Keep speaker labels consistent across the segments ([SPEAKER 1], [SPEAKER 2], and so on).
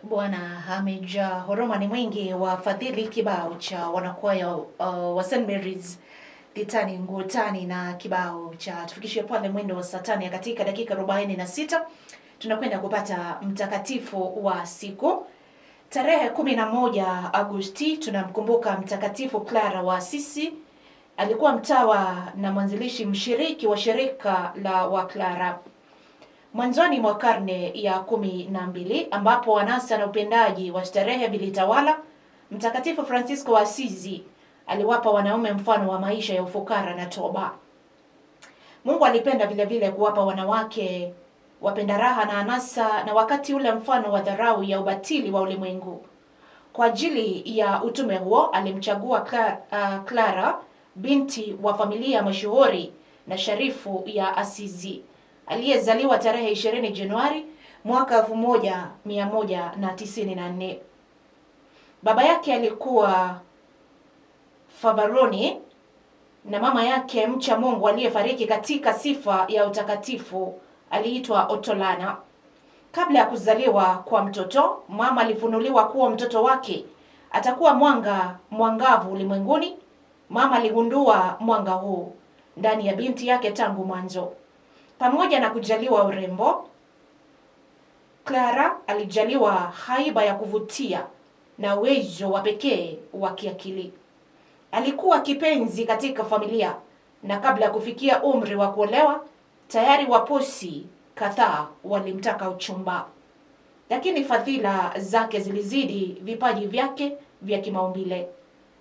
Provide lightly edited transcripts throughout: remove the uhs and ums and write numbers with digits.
[SPEAKER 1] Bwana amejaa huruma, ni mwingi wa fadhili. Kibao cha wanakwaya wa St. Mary's Litani Ngutani, na kibao cha tufikishie pale mwendo wa saa 5 katika dakika 46 tunakwenda kupata mtakatifu wa siku. Tarehe 11 Agosti tunamkumbuka Mtakatifu Clara wa Assisi. Alikuwa mtawa na mwanzilishi mshiriki wa shirika la Waklara mwanzoni mwa karne ya 12, ambapo anasa na upendaji wa starehe vilitawala. Mtakatifu Francisco wa Assisi aliwapa wanaume mfano wa maisha ya ufukara na toba. Mungu alipenda vile vile kuwapa wanawake wapenda raha na anasa, na wakati ule mfano wa dharau ya ubatili wa ulimwengu. Kwa ajili ya utume huo alimchagua Clara, binti wa familia mashuhuri na sharifu ya Assisi, aliyezaliwa tarehe 20 Januari mwaka 1194. Baba yake alikuwa Favaroni na mama yake mcha Mungu aliyefariki katika sifa ya utakatifu aliitwa Otolana. Kabla ya kuzaliwa kwa mtoto, mama alifunuliwa kuwa mtoto wake atakuwa mwangavu ulimwenguni. Mama aligundua mwanga huu ndani ya binti yake tangu mwanzo. Pamoja na kujaliwa urembo, Clara alijaliwa haiba ya kuvutia na uwezo wa pekee wa kiakili. Alikuwa kipenzi katika familia, na kabla ya kufikia umri wa kuolewa, tayari waposi kadhaa walimtaka uchumba. Lakini fadhila zake zilizidi vipaji vyake vya kimaumbile.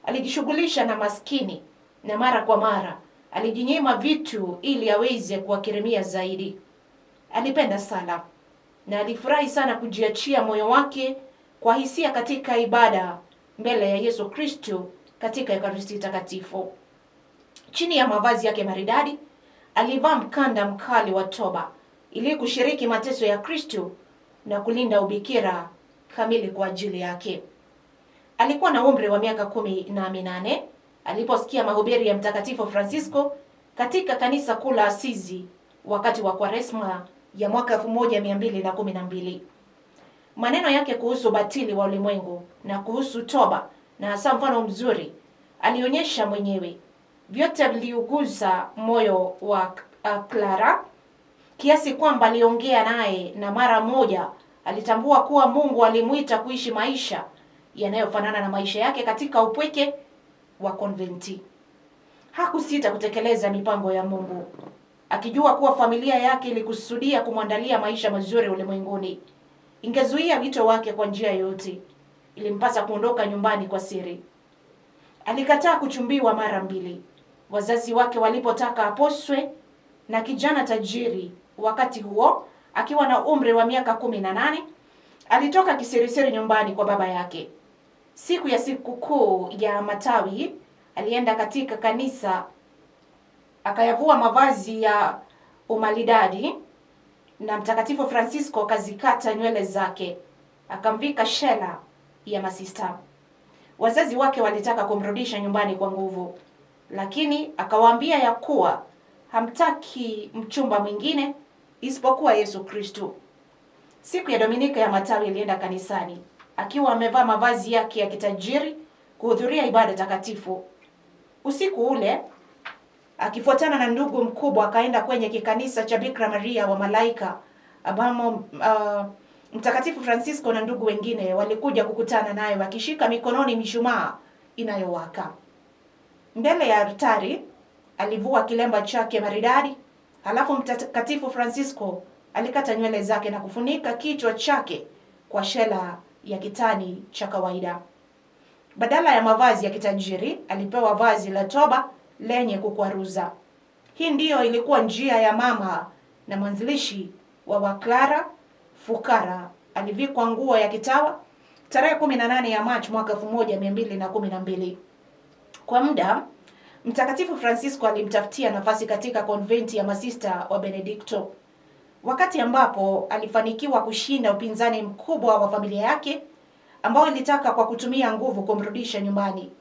[SPEAKER 1] Alijishughulisha na maskini na mara kwa mara alijinyima vitu ili aweze kuwakirimia zaidi. Alipenda sala na alifurahi sana kujiachia moyo wake kwa hisia katika ibada mbele ya Yesu Kristo katika Ekaristi Takatifu. Chini ya mavazi yake maridadi, alivaa mkanda mkali wa toba ili kushiriki mateso ya Kristo na kulinda ubikira kamili kwa ajili yake. Alikuwa na umri wa miaka 18 aliposikia mahubiri ya Mtakatifu Francisco katika kanisa kuu la Assisi wakati wa Kwaresma ya mwaka 1212. Maneno yake kuhusu batili wa ulimwengu na kuhusu toba, na hasa mfano mzuri alionyesha mwenyewe, vyote viliugusa moyo wa Clara kiasi kwamba aliongea naye, na mara moja alitambua kuwa Mungu alimuita kuishi maisha yanayofanana na maisha yake katika upweke wa konventi. Hakusita kutekeleza mipango ya Mungu, akijua kuwa familia yake ilikusudia kumwandalia maisha mazuri ulimwenguni. Ingezuia wito wake kwa njia yoyote, ilimpasa kuondoka nyumbani kwa siri. Alikataa kuchumbiwa mara 2 wazazi wake walipotaka aposwe na kijana tajiri. Wakati huo akiwa na umri wa miaka 18, alitoka kisirisiri nyumbani kwa baba yake. Siku ya sikukuu ya Matawi alienda katika kanisa, akayavua mavazi ya umalidadi, na Mtakatifu Francisco akazikata nywele zake, akamvika shela ya masista. Wazazi wake walitaka kumrudisha nyumbani kwa nguvu, lakini akawaambia ya kuwa hamtaki mchumba mwingine isipokuwa Yesu Kristo. Siku ya Dominika ya Matawi alienda kanisani akiwa amevaa mavazi yake ya kitajiri kuhudhuria ibada takatifu. Usiku ule, akifuatana na ndugu mkubwa, akaenda kwenye kikanisa cha Bikira Maria wa Malaika, ambamo Mtakatifu Francisco na ndugu wengine walikuja kukutana naye wakishika mikononi mishumaa inayowaka. Mbele ya altari alivua kilemba chake maridadi, halafu Mtakatifu Francisco alikata nywele zake na kufunika kichwa chake kwa shela ya kitani cha kawaida. Badala ya mavazi ya kitajiri, alipewa vazi la toba lenye kukwaruza. Hii ndiyo ilikuwa njia ya mama na mwanzilishi wa Waklara fukara. Alivikwa nguo ya kitawa tarehe 18 ya Machi mwaka 1212. Kwa muda, Mtakatifu Francisco alimtafutia nafasi katika konventi ya masista wa Benedikto. wakati ambapo alifanikiwa kushinda upinzani mkubwa wa familia yake ambao ilitaka kwa kutumia nguvu kumrudisha nyumbani.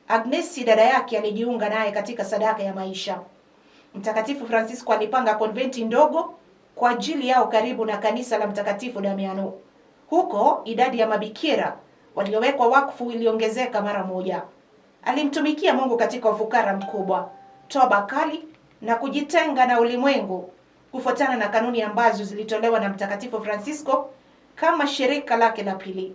[SPEAKER 1] Agnes, dada yake, alijiunga naye katika sadaka ya maisha. Mtakatifu Francisco alipanga konventi ndogo kwa ajili yao karibu na kanisa la Mtakatifu Damiano. Huko idadi ya mabikira waliowekwa wakfu iliongezeka mara moja. Alimtumikia Mungu katika ufukara mkubwa, toba kali na kujitenga na ulimwengu kufuatana na kanuni ambazo zilitolewa na Mtakatifu Francisco kama shirika lake la pili.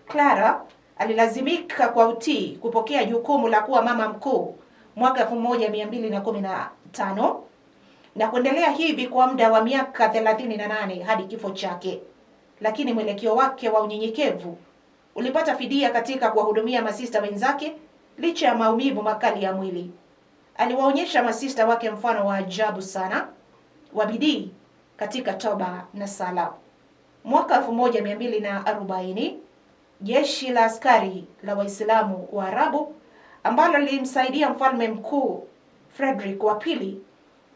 [SPEAKER 1] Clara alilazimika kwa utii kupokea jukumu la kuwa mama mkuu mwaka 1215 na kuendelea hivi kwa muda wa miaka 38 hadi kifo chake. Lakini mwelekeo wake wa unyenyekevu ulipata fidia katika kuwahudumia masista wenzake licha ya maumivu makali ya mwili. Aliwaonyesha masista wake mfano wa ajabu sana wa bidii katika toba na sala. Mwaka 1240 jeshi la askari la Waislamu wa Arabu ambalo lilimsaidia mfalme mkuu Frederick wa pili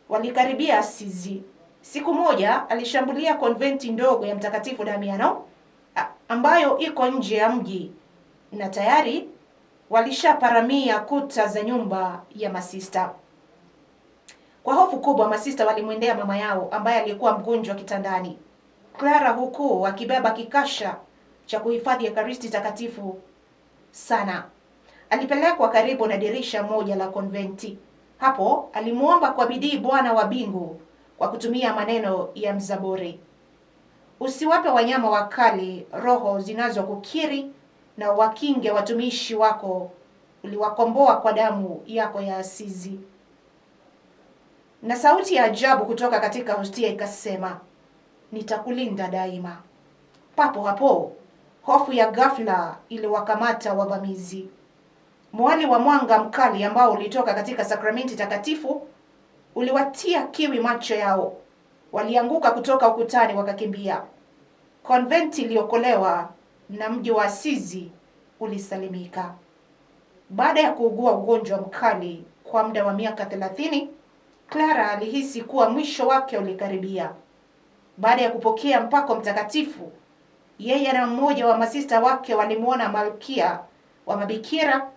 [SPEAKER 1] walikaribia Asizi. Siku moja alishambulia konventi ndogo ya Mtakatifu Damiano ambayo iko nje ya mji na tayari walishaparamia kuta za nyumba ya masista. Kwa hofu kubwa, masista walimwendea mama yao ambaye alikuwa mgonjwa kitandani. Clara, huku akibeba kikasha cha kuhifadhi Ekaristi takatifu sana, alipelekwa karibu na dirisha moja la konventi. Hapo alimuomba kwa bidii Bwana wa mbingu kwa kutumia maneno ya mzaburi: usiwape wanyama wakali roho zinazokukiri, na wakinge watumishi wako, uliwakomboa kwa damu yako ya Asizi. Na sauti ya ajabu kutoka katika hostia ikasema, nitakulinda daima. Papo hapo hofu ya ghafla iliwakamata wavamizi. Mwali wa mwanga mkali ambao ulitoka katika sakramenti takatifu uliwatia kiwi macho yao. Walianguka kutoka ukutani wakakimbia. Konventi iliokolewa na mji wa Asizi ulisalimika. Baada ya kuugua ugonjwa mkali kwa muda wa miaka 30, Clara alihisi kuwa mwisho wake ulikaribia. Baada ya kupokea mpako mtakatifu, yeye na mmoja wa masista wake walimuona malkia wa mabikira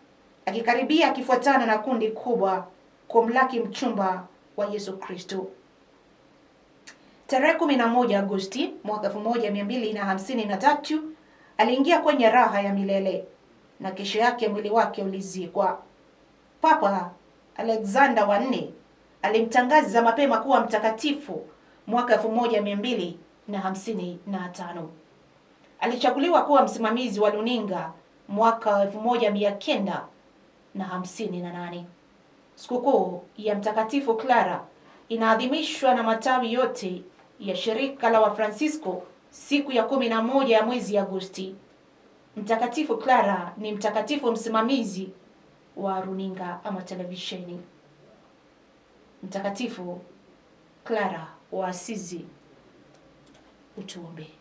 [SPEAKER 1] akikaribia akifuatana na kundi kubwa kumlaki mchumba wa Yesu Kristo. Tarehe 11 Agosti mwaka 1253 aliingia kwenye raha ya milele na kesho yake mwili wake ulizikwa. Papa Alexander wa 4 alimtangaza mapema kuwa mtakatifu mwaka 1255. Alichaguliwa kuwa msimamizi wa luninga mwaka 1958. Sikukuu ya Mtakatifu Clara inaadhimishwa na matawi yote ya shirika la Wafransisko siku ya 11 ya mwezi Agosti. Mtakatifu Clara ni mtakatifu msimamizi wa runinga ama televisheni. Mtakatifu Clara wa Asizi, utuombee.